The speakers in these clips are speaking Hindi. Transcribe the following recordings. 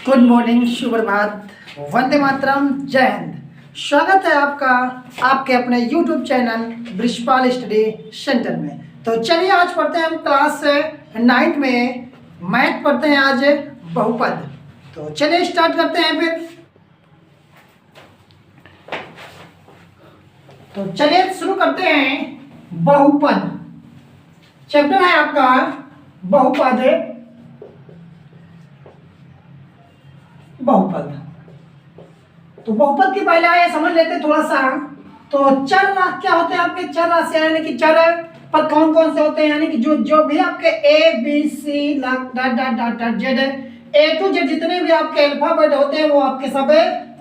गुड मॉर्निंग, शुभ प्रभात, वंदे मातरम, जय हिंद। स्वागत है आपका आपके अपने YouTube channel Brijpal study centre में। तो चलिए आज पढ़ते हैं हम क्लास 9 में मैथ पढ़ते हैं आज बहुपद। तो चलिए स्टार्ट करते हैं फिर। तो चलिए शुरू करते हैं बहुपद। चैप्टर है आपका बहुपद। तो बहुपद के पहले आए समझ लेते हैं थोड़ा सा। तो चर क्या होते हैं आपके चर राशि, यानी कि चर पर कौन कौन से होते हैं, यानी कि जो भी आपके A B C Z A to Z जितने भी आपके अल्फाबेट होते हैं वो आपके सब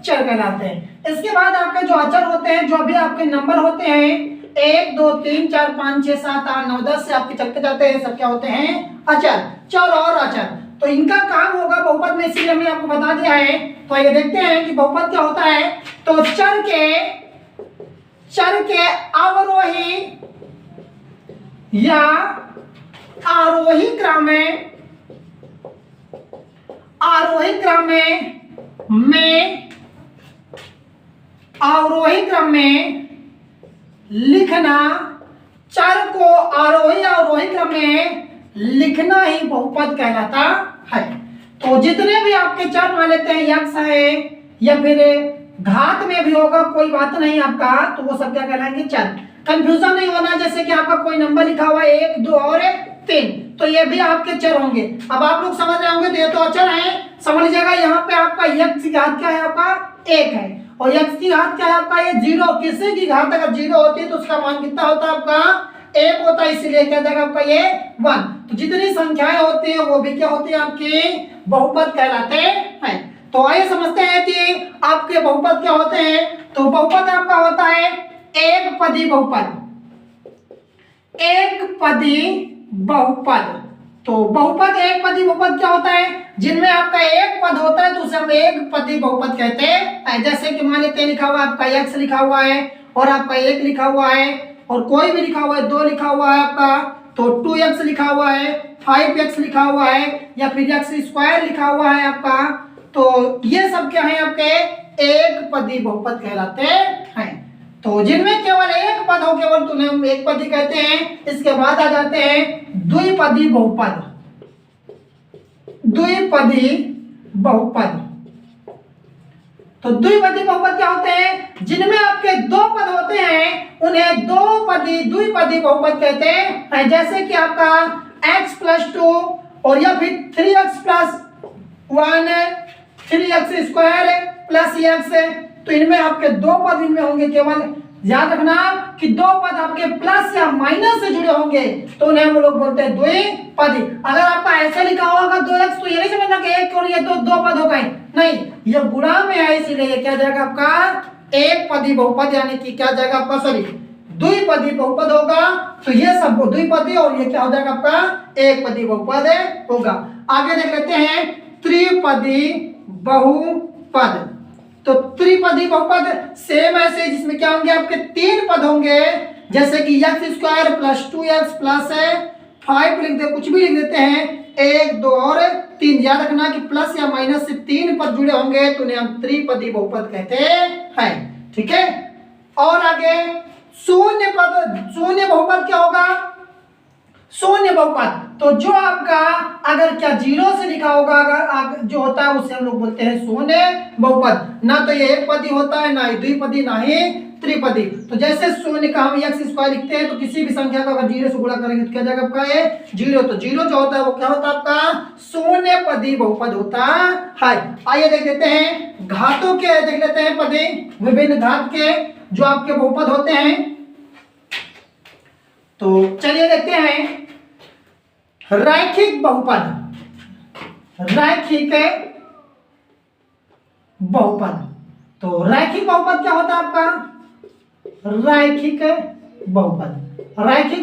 चर कहलाते हैं। इसके बाद आपके जो अचर होते हैं, जो भी आपके नंबर होते हैं 1 2 3 4 5 6 7 8 9 10 से आपके चलते जाते हैं, सब क्या होते हैं अचर, चर और अचर। तो इनका काम होगा बहुपद में, इसीलिए हमने आपको बता दिया है। तो ये देखते हैं कि बहुपद क्या होता है। तो चर के अवरोही या आरोही क्रम में लिखना, चर को आरोही क्रम में लिखना ही बहुपद कहलाता है। तो जितने भी आपके चर मान लेते हैं यक्ष है या फिर घात में भी होगा, कोई बात नहीं आपका, तो वो सब क्या कहलाएंगे चर। कंफ्यूजन नहीं होना, जैसे कि आपका कोई नंबर लिखा हुआ है 1 2 और 3, तो ये भी आपके चर होंगे। अब आप लोग समझ रहे होंगे तो ये तो अचर है, समझ लीजिएगा। यहाँ पे आपका यक्ष की घात क्या है, आपका 1 है, और यक्ष की घात क्या है आपका ये 0। किसी की घात अगर 0 होती है तो उसका मान कितना होता है आपका 1 होता है, इसीलिए क्या जाएगा आपका ये 1। तो जितनी संख्याएं होती है वो भी क्या होती है आपकी बहुपद कहलाते हैं। तो आइए समझते हैं कि आपके बहुपद क्या होते हैं। तो बहुपद आपका होता है एक पदी बहुपद। तो बहुपद एक पदी बहुपद क्या होता है, जिनमें आपका एक पद होता है तो उसे हम एक पदी बहुपद कहते हैं। जैसे कि मान लेते हैं लिखा हुआ आपका x लिखा हुआ है और आपका 1 लिखा हुआ है, और कोई भी लिखा हुआ है 2 लिखा हुआ है आपका, तो 2x लिखा हुआ है, 5x लिखा हुआ है, या फिर x स्क्वायर लिखा हुआ है आपका, तो ये सब क्या है आपके एक पदी बहुपद कहलाते हैं। तो जिनमें केवल एक पद हो, केवल तुम्हें हम एक पदी कहते हैं। इसके बाद आ जाते हैं द्विपदी बहुपद। तो द्विपदी बहुपद क्या होते हैं, जिनमें आपके 2 पद होते हैं उन्हें द्विपदी बहुपद कहते हैं। जैसे कि आपका x + 2 और या फिर 3x + 1 3x स्क्वायर + x, तो इनमें आपके 2 पद इनमें होंगे। केवल याद रखना कि 2 पद आपके प्लस या माइनस से जुड़े होंगे तो उन्हें हम लोग बोलते हैं द्विपदी। अगर आपका ऐसे लिखा होगा 2x, तो ये नहीं समझना कि एक और ये दो पद हो गए, नहीं, ये गुणा में है, इसीलिए ये क्या जाएगा आपका एक पदी बहुपद, यानी कि क्या जाएगा आपका द्विपदी बहुपद होगा। तो ये सब द्विपदी और ये क्या हो जाएगा आपका एक पदी बहुपद होगा। आगे देख लेते हैं त्रिपदी बहुपद। तो त्रिपदी बहुपद सेम ऐसे, जिसमें क्या होंगे आपके 3 पद होंगे, जैसे कि x स्क्वायर + 2x + 5 लिख दे, कुछ भी लिख देते हैं, 1 2 और 3। याद रखना कि प्लस या माइनस से 3 पद जुड़े होंगे तो उन्हें हम त्रिपदी बहुपद कहते हैं। ठीक है, और आगे शून्य बहुपद क्या होगा, शून्य बहुपद। तो जो आपका अगर क्या 0 से लिखा होगा, अगर जो होता है उसे हम लोग बोलते हैं शून्य बहुपद। ना तो ये एक पदी होता है, ना ही द्विपदी, ना ही त्रिपदी। तो जैसे शून्य का हम x स्क्वायर लिखते हैं, तो किसी भी संख्या का अगर 0 से गुणा करेंगे तो क्या जाएगा आपका ये 0। तो 0 जो होता है वो क्या होता है आपका शून्य पदी बहुपद होता है। आइए देख लेते हैं घातों के, देख लेते हैं पदी, विभिन्न घात के जो आपके बहुपद होते हैं। तो चलिए देखते हैं रैखिक बहुपद। तो रैखिक बहुपद क्या होता है आपका, रैखिक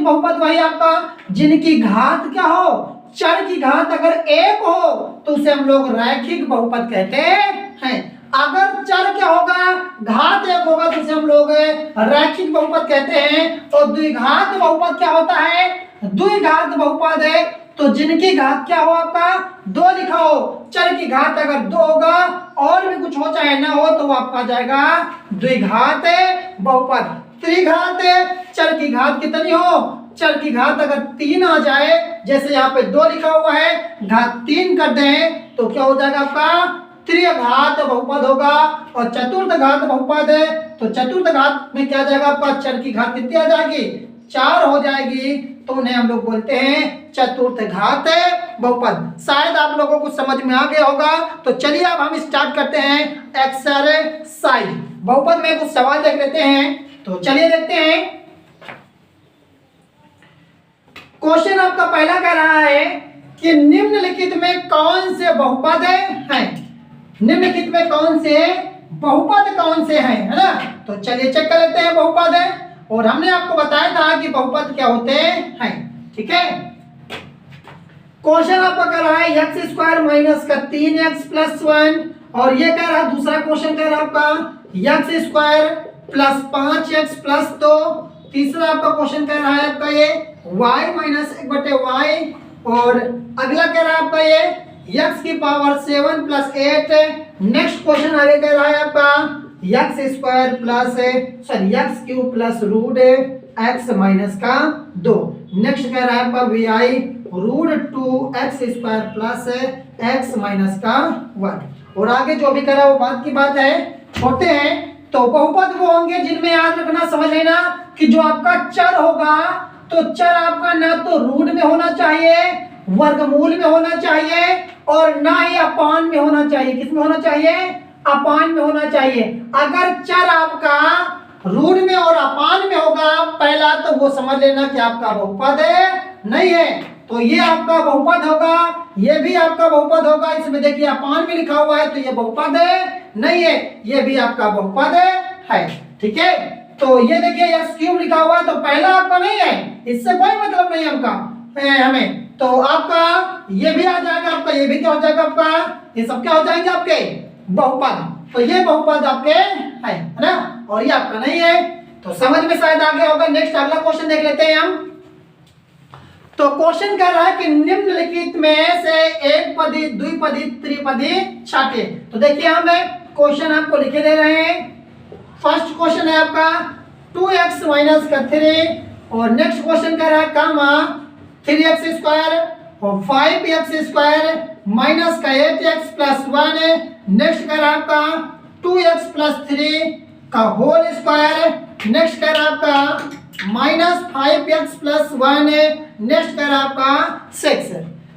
बहुपद वही आपका जिनकी घात क्या हो, चर की घात अगर 1 हो तो उसे हम लोग रैखिक बहुपद कहते हैं। अगर चर क्या होगा, घात 1 होगा तो उसे हम लोग रैखिक बहुपद कहते हैं। और द्विघात बहुपद क्या होता है, द्विघात बहुपद है तो जिनकी घात क्या हो आपका 2 लिखा हो। चर की घात अगर 2 होगा और भी कुछ हो चाहे ना हो तो वो आपका आ जाएगा द्विघात बहुपद। त्रिघात चर की घात कितनी हो, चर की घात अगर 3 आ जाए, जैसे यहाँ पे 2 लिखा हुआ है, घात 3 कर दें तो क्या हो जाएगा आपका त्रिघात बहुपद होगा। और चतुर्थ घात बहुपद है तो चतुर्थ घात में क्या आ जाएगा आपका चर की घात कितनी आ जाएगी 4 हो जाएगी, तो उन्हें हम लोग बोलते हैं चतुर्थ घात बहुपद। शायद आप लोगों को समझ में आ गया होगा। तो चलिए अब हम स्टार्ट करते हैं एक्सरसाइज। बहुपद में कुछ सवाल देख लेते हैं, तो चलिए देखते हैं। क्वेश्चन आपका पहला कह रहा है कि निम्नलिखित में कौन से बहुपद हैं, निम्नलिखित में कौन से बहुपद कौन से हैं, है ना। तो चलिए चेक कर लेते हैं बहुपद है। और हमने आपको बताया था कि बहुपद क्या होते हैं, ठीक है। क्वेश्चन आपका कह रहा है एक्स स्क्वायर माइनस का 3x प्लस 1, और ये कह रहा है दूसरा क्वेश्चन कह रहा है आपका x square plus 5x plus 2। तीसरा आपका क्वेश्चन कह रहा है आपका ये y माइनस 1/y, और अगला कह रहा है आपका ये x की पावर 7 प्लस 8। नेक्स्ट क्वेश्चन आगे कह रहा है आपका x square plus x cube plus root x minus का 2। नेक्स्ट कह रहा है आपका V I root 2x square plus x minus का 1। और आगे जो भी कह रहा है वो बात की बात है, होते हैं। तो बहुपद वो होंगे जिनमें याद रखना, समझ लेना कि जो आपका चर होगा तो चर आपका ना तो रूट में होना चाहिए, वर्गमूल में होना चाहिए, और ना ही अपान में होना चाहिए। किस में होना चाहिए, अपान में होना चाहिए। अगर चर आपका रूट में और अपान में होगा पहला, तो वो समझ लेना कि आपका बहुपद नहीं है। तो ये आपका बहुपद होगा, ये भी आपका बहुपद होगा। इसमें देखिए अपान में लिखा हुआ है तो ये बहुपद नहीं है, ये भी आपका बहुपद है, ठीक है। तो ये देखिए एक्स क्यूब लिखा हुआ है तो पहला आपका नहीं है, इससे कोई मतलब नहीं हमका हमें। तो आपका ये भी आ जाएगा, आपका ये भी क्या हो जाएगा आपका, ये सब क्या हो जाएंगे आपके बहुपद। तो ये बहुपद आपके है ना, और ये आपका नहीं है। तो समझ में शायद आ गया होगा। नेक्स्ट अगला क्वेश्चन देख लेते हैं हम। तो क्वेश्चन कह रहा है कि निम्नलिखित में से एक पदी, द्विपदी, त्रिपदी छाटे। तो देखिए हम क्वेश्चन आपको लिखे दे रहे हैं। फर्स्ट क्वेश्चन है आपका 2x माइनस का 3, और नेक्स्ट क्वेश्चन कह रहा है कामा 3x स्क्वायर और 5x स्क्वायर माइनस का 8x प्लस 1। नेक्स्ट कह रहा है आपका 2x प्लस 3 का होल स्क्वायर। नेक्स्ट कह रहा है आपका माइनस 5x प्लस 1। नेक्स्ट कह रहा है आपका 6।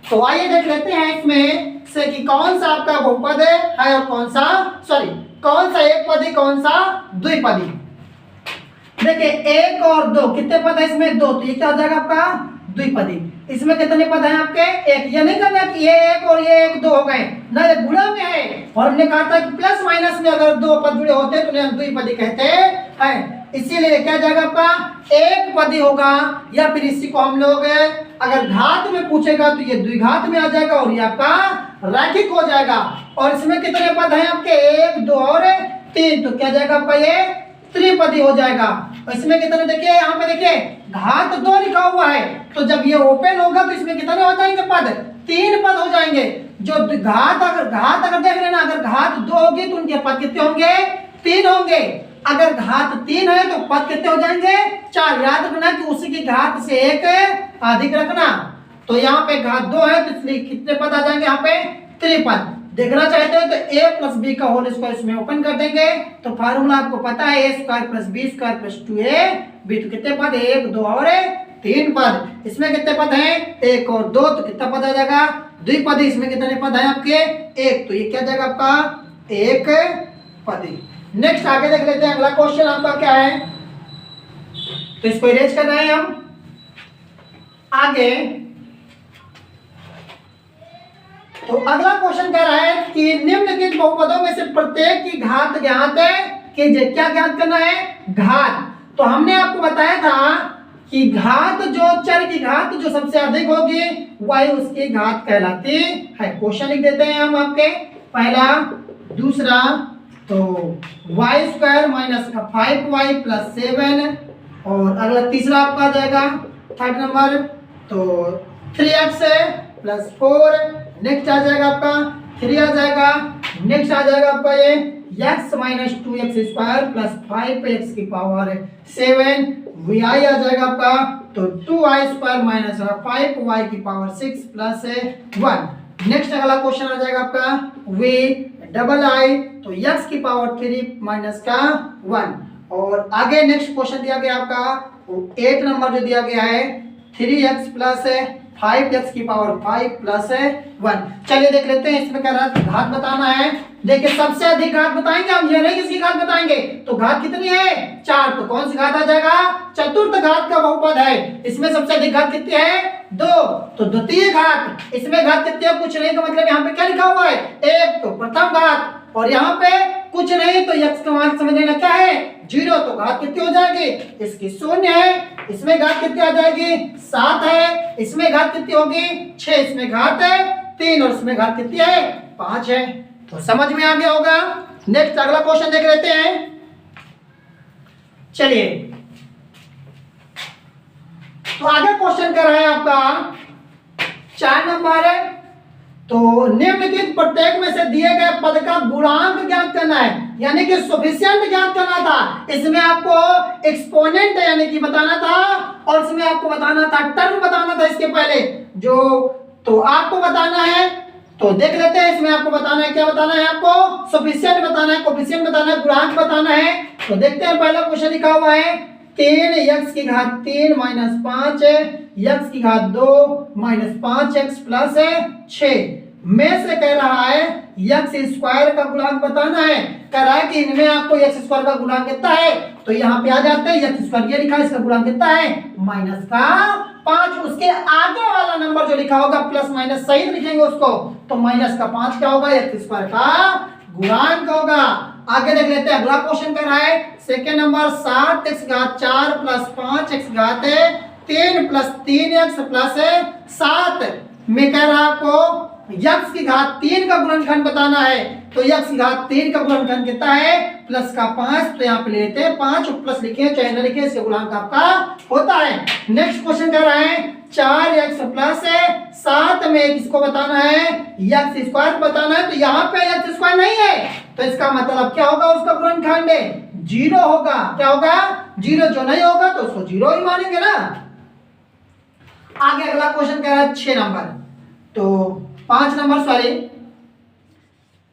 तो आइए देख लेते हैं इसमें से कि कौन सा आपका बहुपद है और कौन सा कौन सा एक पदी कौन सा द्विपदी। देखिए 1 और 2 कितने पद है इसमें, 2, तो ये क्या हो जाएगा आपका द्विपदी। इसमें कितने पद हैं आपके, 1। ये नहीं करना कि ये 1 और ये 1 2 हो गए ना, ये गुणा में है। और हमने कहा था कि प्लस माइनस में अगर 2 पद जुड़े होते तो उन्हें द्विपदी कहते हैं। इसीलिए क्या जाएगा आपका एक पदी होगा, या फिर इसी को हम लोग अगर घात में पूछेगा तो ये द्विघात में आ जाएगा और ये आपका रैखिक हो जाएगा। और इसमें कितने पद हैं आपके, 1 2 और 3, तो क्या जाएगा आपका ये त्रिपदी हो जाएगा। इसमें कितने, देखिए यहाँ पे देखिए घात 2 लिखा हुआ है, तो जब ये ओपन होगा तो इसमें कितने हो जाएंगे पद, 3 पद हो जाएंगे। जो घात अगर देख लेना, अगर घात 2 होगी तो उनके पद कितने होंगे, 3 होंगे। अगर घात 3 है तो पद कितने हो जाएंगे, 4। याद रखना कि उसी की घात से 1 अधिक रखना। तो यहाँ पे घात 2 है तो इसलिए कितने पद आ जाएंगे यहाँ पे, त्रिपद। देखना चाहते हो तो a प्लस बी का होल स्क्वायर इसमें ओपन कर देंगे, तो फार्मूला आपको पता है a square plus b square plus 2ab। तो कितने पद, 1 2 और 3 पद। इसमें कितने पद हैं, 1 और 2, तो कितना पद आ जाएगा द्विपदी। इसमें कितने पद हैं आपके, 1, तो ये क्या जाएगा आपका एक पदी। नेक्स्ट आगे देख लेते हैं, अगला क्वेश्चन आपका क्या है। तो इसको इरेज कर रहे हैं हम आगे। तो अगला क्वेश्चन कह रहा है कि निम्नलिखित बहुपदों में से प्रत्येक की घात ज्ञात है कीजिए। क्या ज्ञात करना है, घात। तो हमने आपको बताया था कि घात जो चर की घात जो सबसे अधिक होगी वही उसकी घात कहलाती है। क्वेश्चन लिख देते हैं हम आपके, पहला दूसरा। तो वाई स्क्वायर माइनस का 5y प्लस 7, और अगला तीसरा आपका आ जाएगा 3rd नंबर। तो 3x प्लस 4, नेक्स्ट आ जाएगा आपका 3 आ जाएगा, नेक्स्ट आ जाएगा आपका ये x minus 2x² plus 5x की पावर 7, y आ जाएगा आपका तो 2y² माइनस 5y की पावर 6 प्लस 1। नेक्स्ट अगला क्वेश्चन आ जाएगा आपका v डबल आई तो x की पावर 3 माइनस का 1। और आगे नेक्स्ट क्वेश्चन दिया गया आपका 8 नंबर जो दिया गया है 3x प्लस 5x की पावर 5 प्लस 1। चलिए देख लेते हैं इसमें क्या रहा है, घात बताना है। देखिए सबसे अधिक घात बताएंगे हम, ये नहीं किसकी घात बताएंगे। तो घात कितनी है 4, तो कौन सी घात आ जाएगा, चतुर्थ घात का बहुपद है। इसमें सबसे अधिक घात कितनी है 2, तो द्वितीय घात। इसमें घात कितनी है कुछ नहीं, तो मतलब यहाँ पे क्या लिखा हुआ है 1, तो प्रथम घात। और यहाँ पे कुछ नहीं तो x का मान समझ लेना क्या है 0, तो घात कितनी हो जाएगी इसकी 0 है। इसमें घात कितनी आ जाएगी 7 है, इसमें घात कितनी होगी 6, इसमें घात है 3 और इसमें घात कितनी है 5 है। तो समझ में आ गया होगा। नेक्स्ट अगला क्वेश्चन देख लेते हैं। चलिए तो आगे क्वेश्चन कर रहा है आपका 4 नंबर है। तो निम्नलिखित प्रत्येक में से दिए गए पद का गुणांक ज्ञात करना है, यानी कि सफिशिएंट ज्ञात करना था। इसमें आपको एक्सपोनेंट यानी कि बताना था और इसमें आपको बताना था टर्म बताना था इसके पहले जो, तो आपको बताना है। तो देख लेते हैं इसमें आपको बताना है, क्या बताना है आपको सफिशिएंट बताना है, कोफिशिएंट बताना है, गुणांक बताना है। तो देखते हैं पहला क्वेश्चन लिखा हुआ है 3x की घात 3 माइनस 5 x की घात 2 माइनस 5x प्लस 6 में से कह रहा है x² का गुणांक बताना है। कह रहा है कि इनमें आपको x² का गुणांक कितना है, तो यहाँ पे आ जाते हैं x² ये लिखा है, इसका गुणांक कितना है माइनस का 5। उसके आगे वाला नंबर जो लिखा होगा प्लस माइनस सही लिखेंगे उसको, तो माइनस का 5 क्या होगा x² का गुणांक होगा। आगे देख लेते हैं अगला क्वेश्चन कर रहा है सेकेंड नंबर 7x घात 4 प्लस 5x घात 3 प्लस 3x प्लस 7 में कह रहा है आपको x की घात 3 का गुणनखंड बताना है। तो x की घात 3 का गुणनखंड कितना है प्लस का 5, तो यहाँ पे लेते हैं 5 प्लस लिखे चाहे न लिखे, इसके गुणांक आपका होता है। नेक्स्ट क्वेश्चन कर रहा है 4x प्लस 7 में किसको बताना है x² बताना है। तो यहाँ पे x² नहीं है, तो इसका मतलब क्या होगा उसका गुणनखंड 0 होगा। क्या होगा 0, जो नहीं होगा तो उसको 0 ही मानेंगे ना। आगे अगला क्वेश्चन कह रहा है 6 नंबर, तो 5 नंबर सॉरी,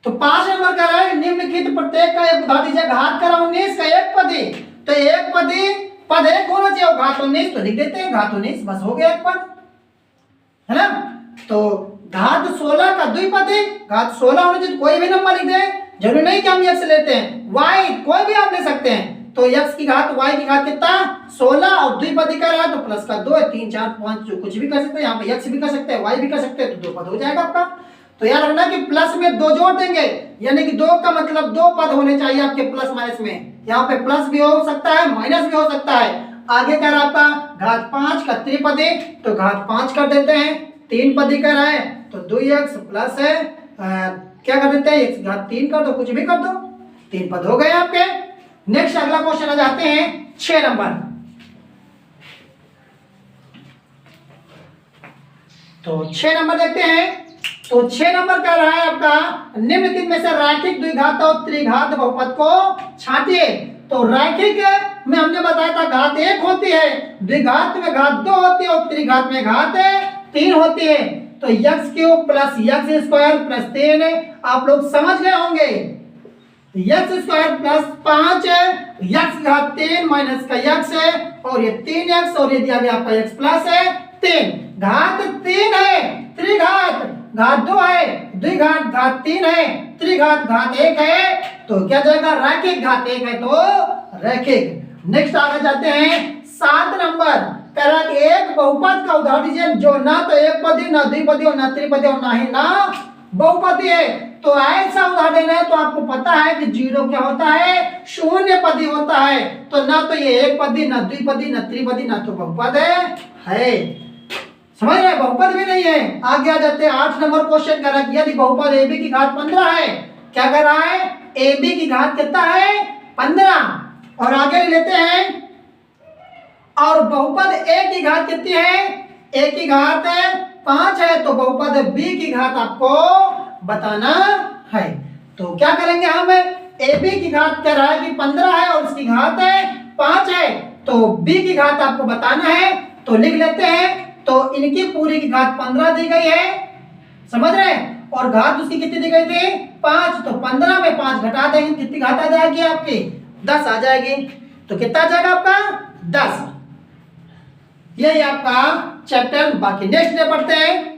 तो 5 नंबर कह रहा है निम्नलिखित प्रत्येक का एक उदाहरण दीजिए। घात करा 19 का एक पदी, तो एक पदी पद एक होना चाहिए, घात 19 तो लिख देते हैं घात 19, बस हो गया एक पद है ना। तो घात 16 का द्विपदी, घात 16 होना चाहिए, कोई भी नंबर लिख दे, जरूरी नहीं कि हम x लेते हैं, y कोई भी आप ले सकते हैं। तो x की घात y की घात कितना 16 और द्विपदी का रहा तो प्लस का 2 है, 3 4 5 जो कुछ भी कर सकते हैं, यहाँ पे x भी कर सकते हैं y भी कर सकते हैं, तो 2 पद हो जाएगा आपका। तो याद रखना कि प्लस में 2 जोड़ देंगे, यानी कि 2 का मतलब 2 पद होने चाहिए आपके प्लस माइनस में। यहाँ पे प्लस भी हो सकता है माइनस भी हो सकता है। आगे कह रहा आपका घात 5 का त्रिपदी, तो घात 5 कर देते हैं, 3 पदी कर रहा है तो 2x प्लस क्या कर देते हैं x घात 3 कर दो, कुछ भी कर दो, 3 पद हो गए आपके। नेक्स्ट अगला क्वेश्चन आ जाते हैं 6 नंबर। तो 6 नंबर देखते हैं। तो 6 नंबर कह रहा है आपका निम्नलिखित में से रैखिक द्विघात और त्रिघात बहुपद को छांटिए। तो रैखिक में हमने बताया था घात 1 होती है, द्विघात में घात 2 होती है और त्रिघात में घात 3 होती है। तो x³ प्लस x² प्लस 3 आप लोग समझ गए होंगे। x² प्लस 5 x घात 3 माइनस का x है और ये 3x और ये दिया गया आपका x प्लस 3। घात 3 है, त्रिघात घात 2 है, द्विघात घात 3 है, त्रिघात घात 1 है, तो क्या जाएगा रैखिक घात 1 है तो रैखिक। नेक्स्ट आगे जाते हैं 7 नंबर। कह रहा कि एक बहुपद का उदाहरण दीजिए जो ना तो एक पदी ना द्विपदी और ना त्रिपदी और ना ही ना बहुपदी है। तो ऐसा उदाहरण देना है तो आपको पता है कि 0 क्या होता है शून्य पदी होता है। तो ना तो ये एक पदी ना द्विपदी ना त्रिपदी ना तो बहुपद है। समझ रहे बहुपद भी नहीं है। आगे आ जाते हैं 8 नंबर क्वेश्चन कर रहा है यदि बहुपद ab की घात 15 है, क्या कर रहा है ab की घात कितना है 15 और आगे लेते हैं और बहुपद a की घात कितनी है, a की घात 5 है तो बहुपद b की घात आपको बताना है। तो क्या करेंगे हम, ab की घात कह रहा है कि 15 है और उसकी घात है 5 है, तो b की घात आपको बताना है। तो लिख लेते हैं, तो इनकी पूरी की घात 15 दी गई है, समझ रहे हैं, और घात उसकी कितनी दी गई थी 5, तो 15 में 5 घटा देंगे, कितनी घात आ जाएगी आपकी 10 आ जाएगी। तो कितना आ जाएगा आपका 10। यही आपका चैप्टर। बाकी नेक्स्ट डे पढ़ते हैं।